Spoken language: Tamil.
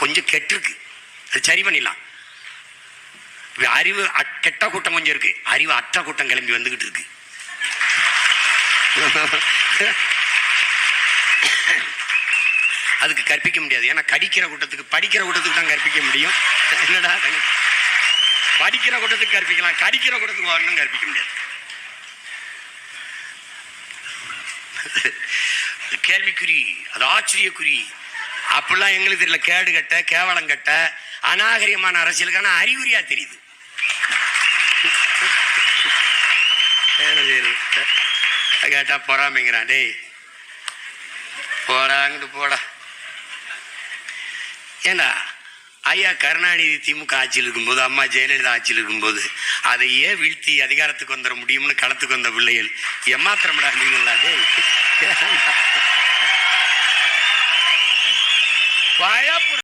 கொஞ்சம் கெட்டிருக்கு, அது சரி பண்ணிடலாம். அறிவு கெட்ட கூட்டம் கொஞ்சம் இருக்கு, அறிவு அற்ற கூட்டம் கிளம்பி வந்துகிட்டு இருக்கு. அதுக்கு கற்பிக்க முடியாது. ஏன்னா கடிக்கிற கூட்டத்துக்கு படிக்கிற கூட்டத்துக்கு தான் கற்பிக்க முடியும். என்னடா படிக்கிற கூட்டத்துக்கு கற்பிக்கலாம், கடிக்கிற கூட்டத்துக்கு வரணும் கற்பிக்க முடியாது. கேள்விக்குறி, அது ஆச்சரியக்குறி. அப்படிலாம் எங்களுக்கு தெரியல. கேடு கட்ட, கேவலம் கட்ட, அநாகரிகமான அரசியலுக்கான அறிகுறியா தெரியுது. கேட்டா பொறாமைங்கிறான். டேய் போறாங்கிட்டு போடா. ஏண்டா ஐயா கருணாநிதி திமுக ஆட்சியில் இருக்கும்போது, அம்மா ஜெயலலிதா ஆட்சியில் இருக்கும்போது அதையே வீழ்த்தி அதிகாரத்துக்கு வந்துட முடியும்னு களத்துக்கு வந்த பிள்ளைகள் ஏமாத்திரமிடா நீங்களா? டேய்